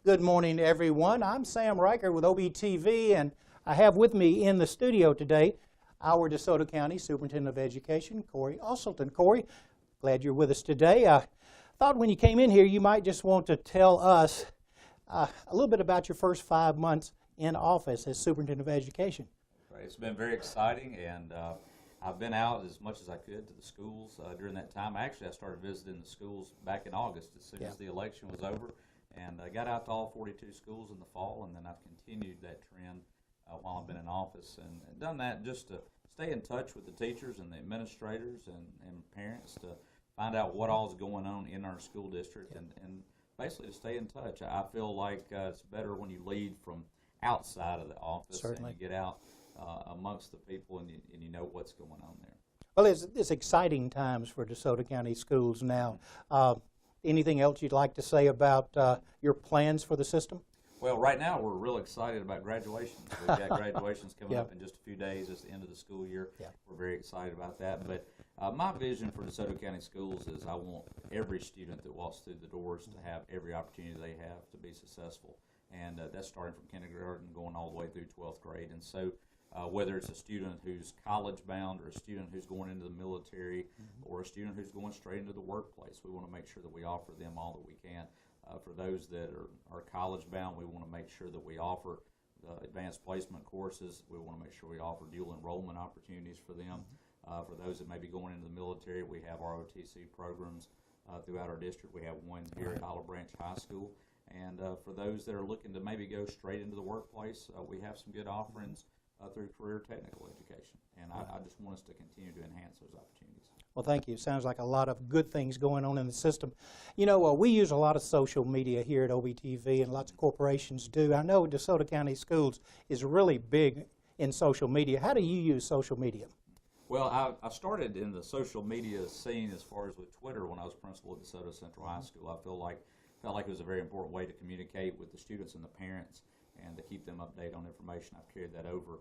Good morning, everyone. I'm Sam Riker with OBTV, and I have with me in the studio today our DeSoto County Superintendent of Education, Cory Uselton. Cory, glad you're with us today. I thought when you came in here you might just want to tell us a little bit about your first 5 months in office as Superintendent of Education. Right. It's been very exciting, and I've been out as much as I could to the schools during that time. Actually, I started visiting the schools back in August as soon as the election was over. And I got out to all 42 schools in the fall, and then I've continued that trend while I've been in office, and done that just to stay in touch with the teachers and the administrators and parents to find out what all is going on in our school district, and basically to stay in touch. I feel like it's better when you lead from outside of the office. Certainly. And you get out amongst the people and you know what's going on there. Well, it's exciting times for DeSoto County schools now. Anything else you'd like to say about your plans for the system? Well, right now we're real excited about graduations. We've got graduations coming up in just a few days. It's the end of the school year. We're very excited about that. But my vision for DeSoto County Schools is I want every student that walks through the doors to have every opportunity they have to be successful. And that's starting from kindergarten going all the way through 12th grade. And so whether it's a student who's college bound or a student who's going into the military or a student who's going straight into the workplace, we want to make sure that we offer them all that we can. For those that are college bound, we want to make sure that we offer advanced placement courses. We want to make sure we offer dual enrollment opportunities for them. For those that may be going into the military, we have ROTC programs throughout our district. We have one here at Olive Branch High School. And for those that are looking to maybe go straight into the workplace, we have some good offerings through career technical education, and I just want us to continue to enhance those opportunities. Well, thank you. Sounds like a lot of good things going on in the system. You know, we use a lot of social media here at OBTV, and lots of corporations do. I know DeSoto County Schools is really big in social media. How do you use social media? Well, I started in the social media scene as far as with Twitter when I was principal at DeSoto Central High School. I felt like it was a very important way to communicate with the students and the parents and to keep them updated on information. I've carried that over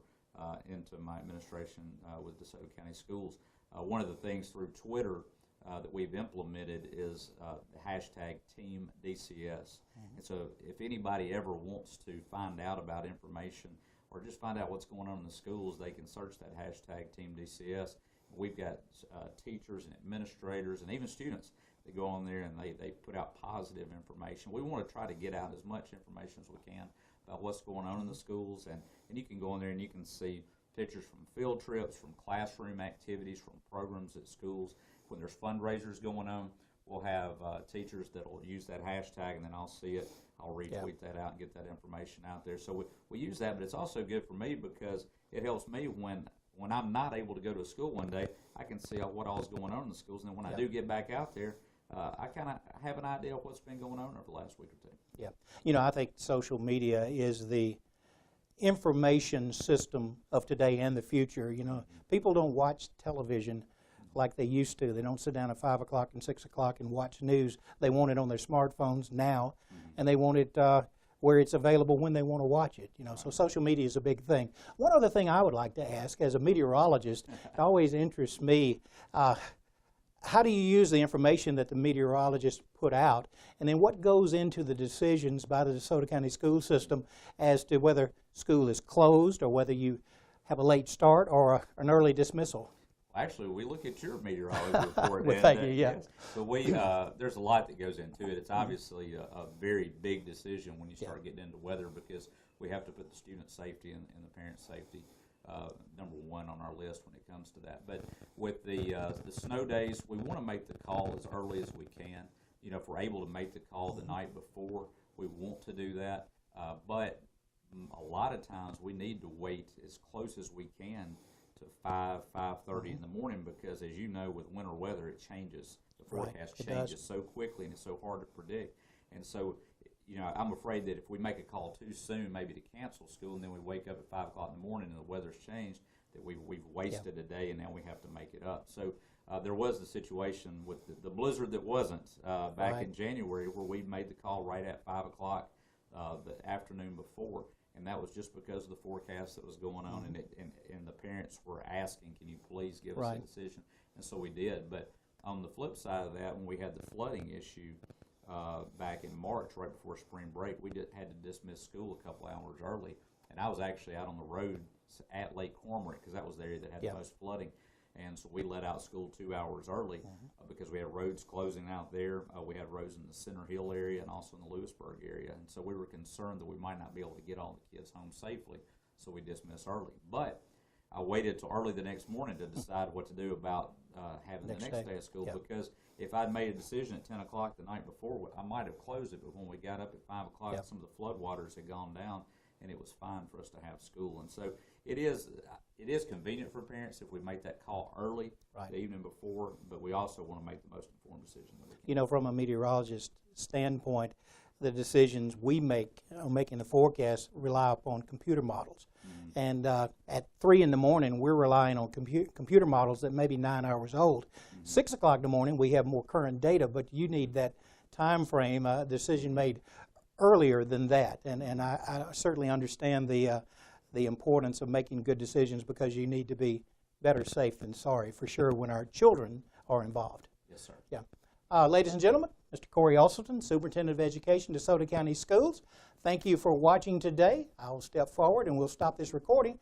into my administration with DeSoto County Schools. One of the things through Twitter that we've implemented is the hashtag Team DCS. And so if anybody ever wants to find out about information or just find out what's going on in the schools, they can search that hashtag Team DCS. We've got teachers and administrators and even students that go on there and they put out positive information. We want to try to get out as much information as we can about what's going on in the schools, and you can go in there and you can see pictures from field trips, from classroom activities, from programs at schools. When there's fundraisers going on, we'll have teachers that will use that hashtag, and then I'll see it, I'll retweet that out and get that information out there. So we use that, but it's also good for me because it helps me when I'm not able to go to a school one day, I can see what all is going on in the schools, and then when I do get back out there, I kind of have an idea of what's been going on over the last week or two. Yeah. You know, I think social media is the information system of today and the future. You know, people don't watch television like they used to. They don't sit down at 5 o'clock and 6 o'clock and watch news. They want it on their smartphones now, and they want it where it's available when they want to watch it. You know, so social media is a big thing. One other thing I would like to ask, as a meteorologist, it always interests me, how do you use the information that the meteorologists put out, and then what goes into the decisions by the DeSoto County school system as to whether school is closed or whether you have a late start or an early dismissal? Actually, we look at your meteorology report. Well, thank you, yes. So there's a lot that goes into it. It's obviously a very big decision when you start getting into weather because we have to put the student safety and the parent safety number one on our list when it comes to that. But with the snow days, we want to make the call as early as we can. You know, if we're able to make the call the night before, we want to do that. But a lot of times we need to wait as close as we can to 5:30 in the morning because, as you know, with winter weather, it changes. The forecast changes so quickly, and it's so hard to predict. And so, you know, I'm afraid that if we make a call too soon, maybe to cancel school, and then we wake up at 5 o'clock in the morning and the weather's changed, that we've wasted a day, and now we have to make it up. So there was the situation with the blizzard that wasn't back in January, where we made the call right at 5 o'clock the afternoon before. And that was just because of the forecast that was going on, and the parents were asking, can you please give us a decision? And so we did. But on the flip side of that, when we had the flooding issue back in March, right before spring break, we had to dismiss school a couple hours early. And I was actually out on the road at Lake Cormorant, because that was the area that had the most flooding. And so we let out school 2 hours early because we had roads closing out there. We had roads in the Center Hill area and also in the Lewisburg area. And so we were concerned that we might not be able to get all the kids home safely, so we dismissed early. But I waited till early the next morning to decide what to do about having the next day of school, because if I'd made a decision at 10 o'clock the night before, I might have closed it, but when we got up at 5 o'clock, some of the flood waters had gone down, and it was fine for us to have school. And so it is convenient for parents if we make that call early, the evening before, but we also want to make the most informed decision that we can. You know, from a meteorologist standpoint, the decisions we make on making the forecast rely upon computer models. And at 3 in the morning, we're relying on computer models that may be 9 hours old. 6 o'clock in the morning, we have more current data, but you need that time frame, decision made earlier than that. And I certainly understand the importance of making good decisions, because you need to be better safe than sorry, for sure, when our children are involved. Yes, sir. Yeah. Ladies and gentlemen, Mr. Cory Uselton, Superintendent of Education, DeSoto County Schools. Thank you for watching today. I'll step forward and we'll stop this recording.